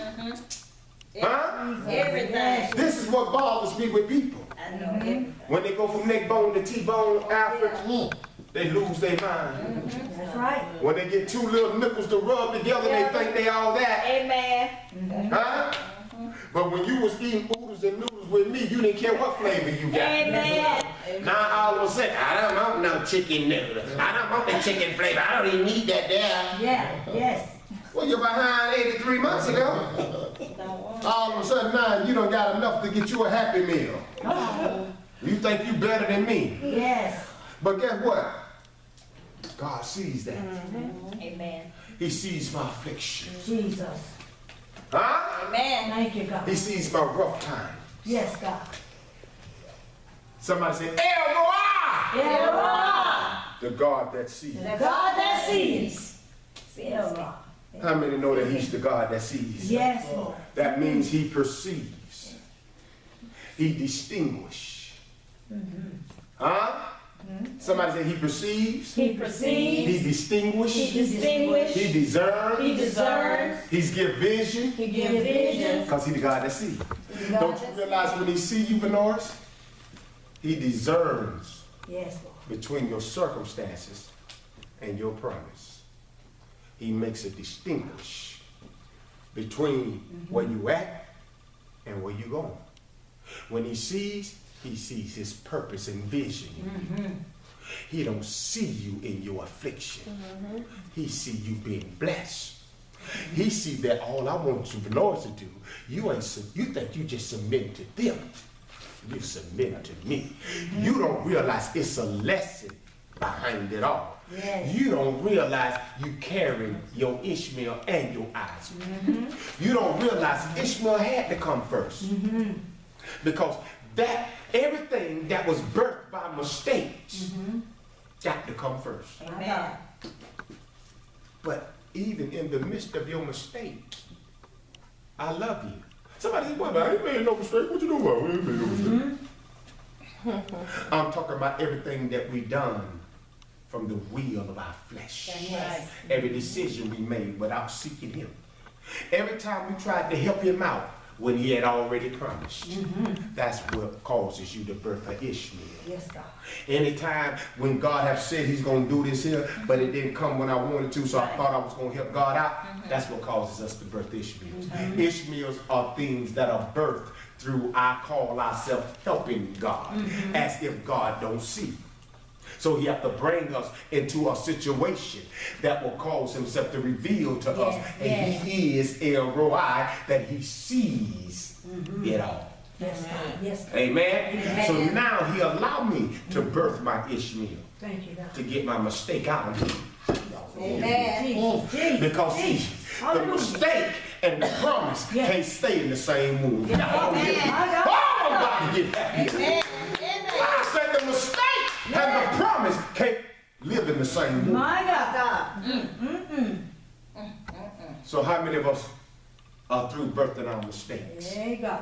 Huh? Everything. Yes. This is what bothers me with people. I know everything. When they go from neck bone to T-bone after, they lose their mind. That's right. When they get two little nipples to rub together, they think they all that. Amen. Huh? But when you was eating oodles and noodles with me, you didn't care what flavor you got. Amen. Now all of a sudden, I don't want no chicken noodle. I don't want the chicken flavor. I don't even need that there. Yeah. Yes. Well, you're behind 83 months ago. All of a sudden now, you don't got enough to get you a Happy Meal. Come on. You think you better than me. Yes. But guess what? God sees that. Amen. He sees my affliction. Jesus. Huh? Amen. Thank you, God. He sees my rough time. Yes, God. Somebody say, El Roi! El Roi. The God that sees. The God that sees. El Roi. How many know that he's the God that sees? Yes, Lord. That means he perceives. He distinguishes. Huh? Somebody say he perceives. He perceives. He distinguishes. He distinguishes. He discerns. He discerns. He's give vision. He gives vision. Because he's the God that sees. Don't you realize when he sees you, Venoris? He discerns Yes, Lord. between your circumstances and your promise. He makes a distinguish between where you at and where you going. When he sees his purpose and vision. He don't see you in your affliction. He see you being blessed. He see that all I want you Lord to do, you think you just submit to them. You submit to me. You don't realize it's a lesson behind it all. Yes. You don't realize you carry your Ishmael and your Isaac. You don't realize Ishmael had to come first. Because that everything that was birthed by mistakes got to come first. Amen. But even in the midst of your mistake, I love you. Somebody said, well, I ain't made no mistake. What you doing? I ain't made no mistake. I'm talking about everything that we done from the will of our flesh. Yes. Every decision we made without seeking him. Every time we tried to help him out when he had already promised. That's what causes you to birth an Ishmael. Yes, God. Anytime when God have said he's going to do this here, but it didn't come when I wanted to, so I thought I was going to help God out, that's what causes us to birth Ishmaels. Ishmaels are things that are birthed through I call ourselves helping God, as if God don't see. So he have to bring us into a situation that will cause himself to reveal to us. And he is El Roi, that he sees it all. Yes, God. Yes, God. Amen? So now he allowed me to birth my Ishmael. Thank you, God. To get my mistake out of me. Amen. Jesus. Because see, the mistake and the promise can't stay in the same womb. Yes. Oh, I'm about to get happy. Amen. I said the mistake and the promise can't live in the same womb. My God. So how many of us are through birthing our mistakes? There you go.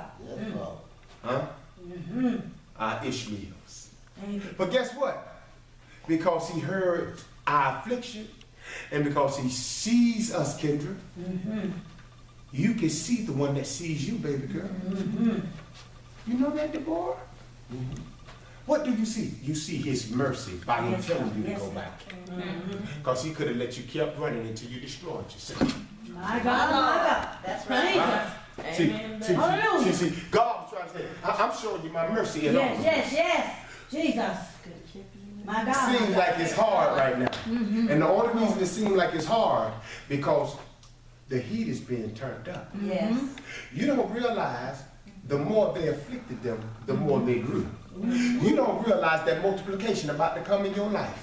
Huh? Our Ishmaels. Thank you. But guess what? Because he heard our affliction and because he sees us, Kendra, you can see the one that sees you, baby girl. You know that, Deborah? What do you see? You see his mercy by him telling you to go back. Because he could have let you keep running until you destroyed yourself. My God, my God. That's right. See, God was trying to say, I'm showing you my mercy and all. Yes. Jesus. My God. It seems like it's hard right now. And the only reason it seems like it's hard because the heat is being turned up. Yes. You don't realize the more they afflicted them, the more they grew. You don't realize that multiplication about to come in your life.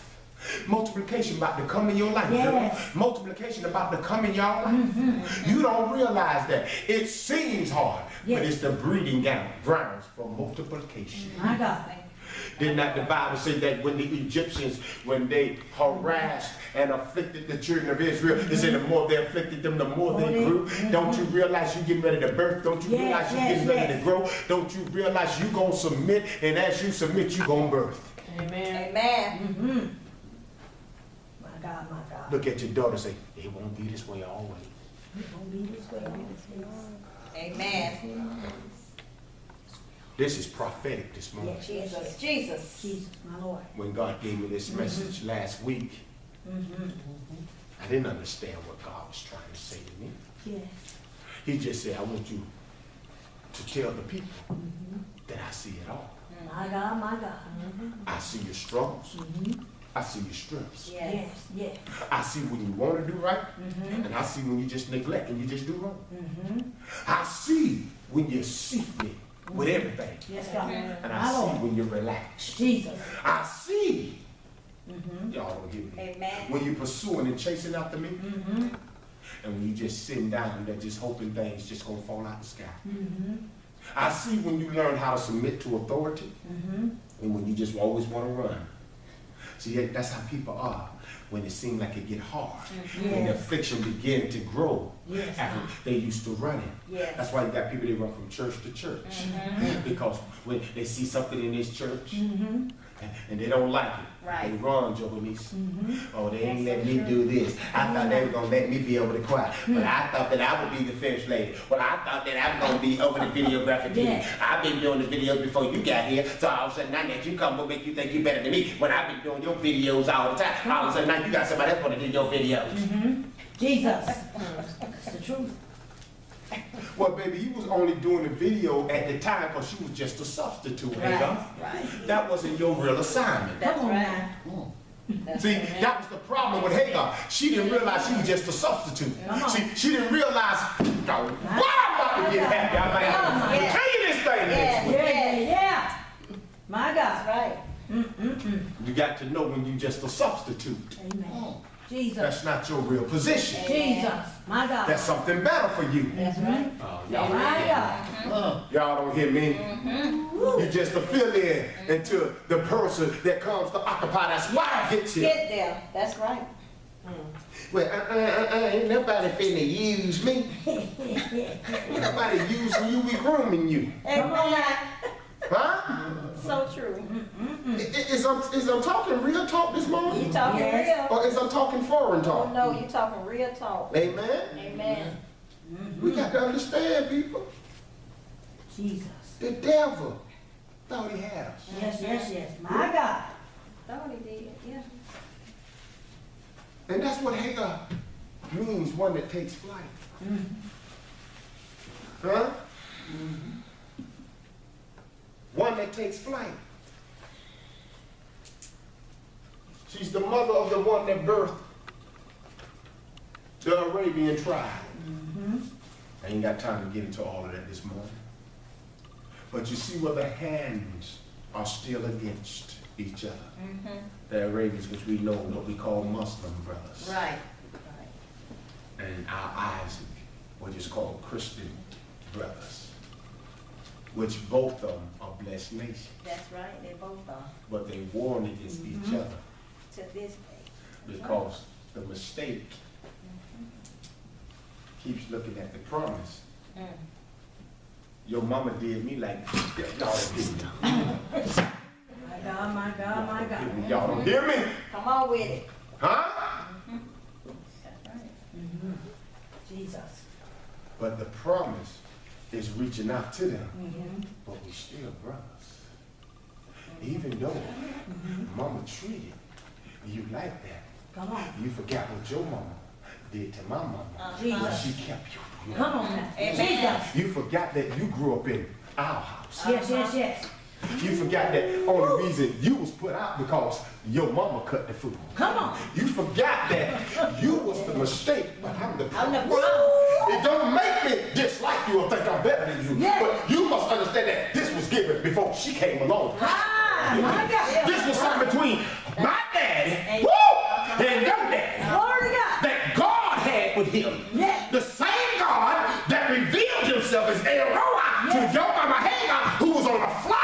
Multiplication about to come in your life. Yes. Multiplication about to come in your life. You don't realize that. It seems hard, but it's the breeding grounds for multiplication. My God. Did not the Bible say that when the Egyptians, when they harassed and afflicted the children of Israel, it said the more they afflicted them, the more they grew. Don't you realize you're getting ready to birth? Don't you realize you're getting ready to grow? Don't you realize you're going to submit? And as you submit, you're going to birth. Amen. Amen. My God, my God. Look at your daughter and say, it won't be this way always. It won't be this way. Amen. This is prophetic this morning. Jesus. Jesus, my Lord. When God gave me this message last week, I didn't understand what God was trying to say to me. Yes. He just said, I want you to tell the people that I see it all. My God, my God. I see your struggles. I see your strengths. Yes. Yes. I see when you want to do right, and I see when you just neglect and you just do wrong. I see when you seek me with everything, Yes, God. and My I see Lord. when you're relaxed. Jesus. I see. Y'all don't hear me. Amen. When you're pursuing and chasing after me, and when you just sitting down there just hoping things just gonna fall out the sky. I see when you learn how to submit to authority, and when you just always want to run. See, that's how people are when it seems like it get hard. When the affliction begin to grow after they used to running. Yes. That's why you got people that run from church to church. Because when they see something in this church and they don't like it, Right. they run, Joe Denise. Oh, they ain't let me do this. I thought they were going to let me be over the choir. But I thought that I would be the first lady. Well, I thought that I was going to be over the videographic team. I've been doing the videos before you got here. So all of a sudden, now that you come, will make you think you better than me. When I've been doing your videos all the time. All of a sudden, now you got somebody else want to do your videos. Jesus. That's the truth. Well, baby, you was only doing the video at the time because you was just a substitute, Right. Hagar. Right. That wasn't your real assignment. That's Come on right. now. See, that was the problem with Hagar. She didn't realize she was just a substitute. She didn't realize, why I'm about to get happy. I'm like, Yeah. tell you this thing next week. Yeah. My That's God. right. You got to know when you're just a substitute. Amen. Jesus. That's not your real position. Jesus. My God. That's something better for you. That's right. My God. Y'all don't hear me? You just a fill-in until the person that comes to occupy that spot gets here. Get there. That's right. Well, ain't nobody finna use me. Nobody using you, we grooming you. Come on now. Huh? So true. Is I'm talking real talk this morning? You talking Yes. real? Or is I'm talking foreign Oh talk? no, you talking real talk. Amen? Amen. We got to understand, people. Jesus. The devil thought he had us. Yes. My God. Thought he did. Yeah. And that's what Hagar means, one that takes flight. Huh? One that takes flight. She's the mother of the one that birthed the Arabian tribe. I ain't got time to get into all of that this morning. But you see where the hands are still against each other. The Arabians, which we know what we call Muslim brothers. Right. And our Isaac, what is called Christian brothers, which both of them are blessed nations. That's right. They both are. But they warn against each other To this day. because the mistake keeps looking at the promise. Your mama did me like y'all did me. My God. Y'all don't hear me? Come on with it. Huh? That's right. Jesus. But the promise is reaching out to them. But we still brothers. Even though mama treated you like that, Come on. you forgot what your mama did to my mama. But Jesus. she kept you. Come on now. Amen. Jesus. You forgot that you grew up in our house. Yes. You forgot that only reason you was put out because your mama cut the food. Come on. You forgot that you was the mistake, but I'm the I'm the problem. problem. It don't make me dislike you or think I'm better than you. Yeah. But you must understand that this was given before she came along. My God. This was something between my daddy, woo, and your daddy Glory to God. that God had with him. Yes. The same God that revealed himself as El Roi to your mama Hagar, who was on a flight.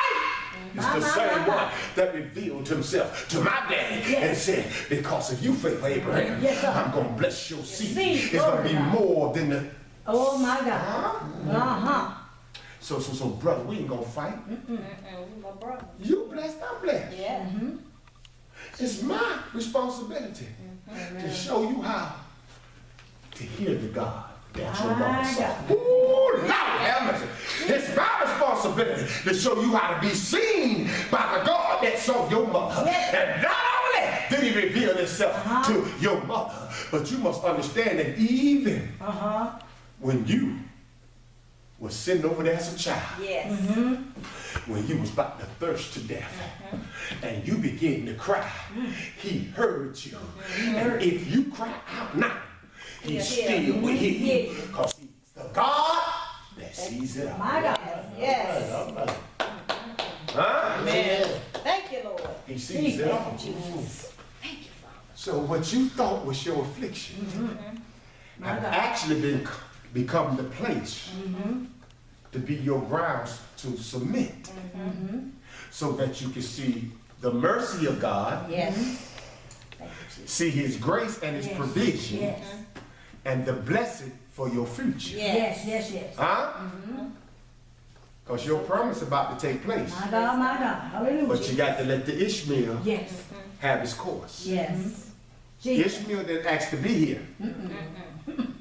It's the same one that revealed himself to my daddy and said, because of you, faithful Abraham, I'm going to bless your seed. It's going to be more than the... Oh my God. So brother, we ain't going to fight. My brother. You blessed, I'm blessed. Yeah. It's my responsibility to show you how to hear the God that your mama saw. Ooh, Lord have mercy. It's my responsibility to show you how to be seen by the God that saw your mother. And not only did he reveal himself to your mother, but you must understand that even when you was sitting over there as a child, Yes. when you was about to thirst to death, and you began to cry, he heard you. And if you cry out now, he still will hear you, because he's the God that sees it all. My God. Yes. Huh? Amen. Thank you, Lord. He sees it all. Thank you, Father. So what you thought was your affliction have actually become the place to be your grounds to submit, so that you can see the mercy of God, Yes. Thank you, Jesus. see his grace and his provision, and the blessing for your future. Yes. Huh? Because your promise about to take place. My God. Hallelujah. But you got to let the Ishmael Yes. have his course. Yes. Jesus. Ishmael didn't ask to be here.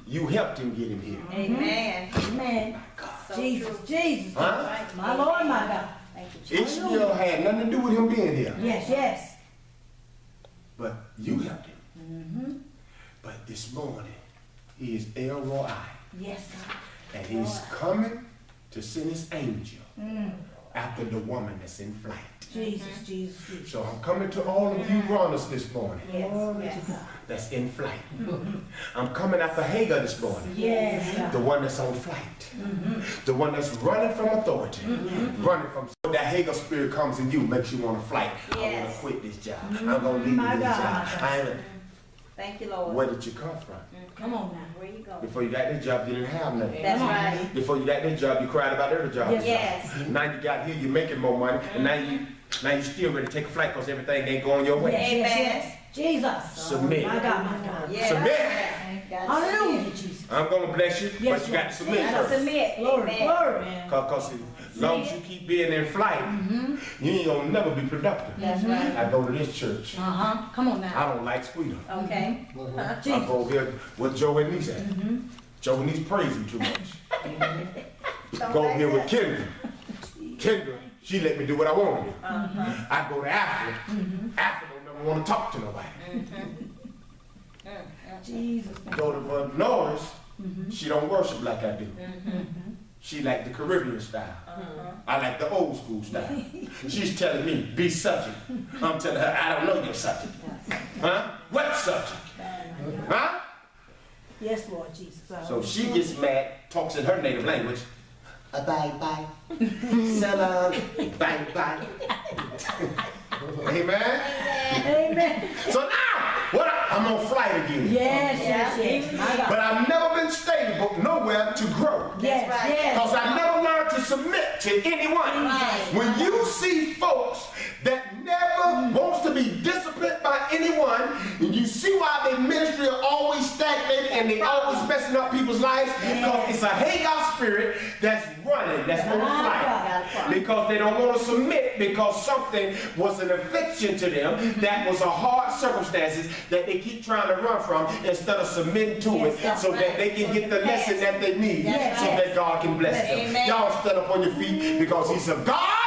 You helped him get him here. Amen. Amen. So Jesus. true. Jesus. Huh? My Lord, my God. Thank you, Jesus. Ishmael had nothing to do with him being here. Yes. But you helped him. But this morning, he is El Roi. Yes, God. And he's coming to send his angel after the woman that's in flight. Jesus, Jesus, Jesus. So I'm coming to all of you runners this morning Glory to God. that's in flight. I'm coming after Hagar this morning. Yes, God. The one that's on flight. The one that's running from authority. Running from, so that Hagar spirit comes in you, makes you want to flight. I want to quit this job. I'm going to leave My this God. job. I ain't, Thank you, Lord. where did you come from? Come on now. Where you go? Before you got this job, you didn't have nothing. That's right. Before you got this job, you cried about every job. Yes. Yes. Now you got here, you're making more money, and now you still ready to take a flight because everything ain't going your way. Yes, yes, yes. Jesus. Submit. My God, my God. Yes. Submit. Hallelujah, Jesus. I'm going to bless you, Yes, but you got to Lord. submit Gotta first. submit. Glory, Amen. glory. Because as long as you keep being in flight, you ain't going to never be productive. That's right. I go to this church. Come on now. I don't like Squeeter. Okay. I go over here with Joe and Niece at. Joe and Niece praise him too much. Go over here with Kendra. Kendra, she let me do what I want to do. I go to Africa. Africa don't never want to talk to nobody. Jesus. Go to Norris, she don't worship like I do. She like the Caribbean style. I like the old school style. She's telling me, be subject. I'm telling her, I don't know your subject. Huh? What subject? Huh? Yes, Lord Jesus. So she gets mad, talks in her native language. Bye bye. Salam. Bye bye. Amen. Amen. So now, I'm on flight again. Yes, yes, yes. My God. But I've never been stable nowhere to grow. Yes, right. yes. Because I never learned to submit to anyone. Right. When you see folks that never wants to be disciplined by anyone, and you see why their ministry are always stagnated and they always messing up people's lives, because it's a Hagar spirit that's running, that's on flight. Because they don't want to submit because something was an affliction to them that was a hard circumstances that they keep trying to run from instead of submitting to it so that they can get the lesson that they need so that God can bless them. Amen. Y'all stand up on your feet because he's a God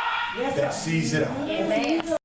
that sees it all. Amen.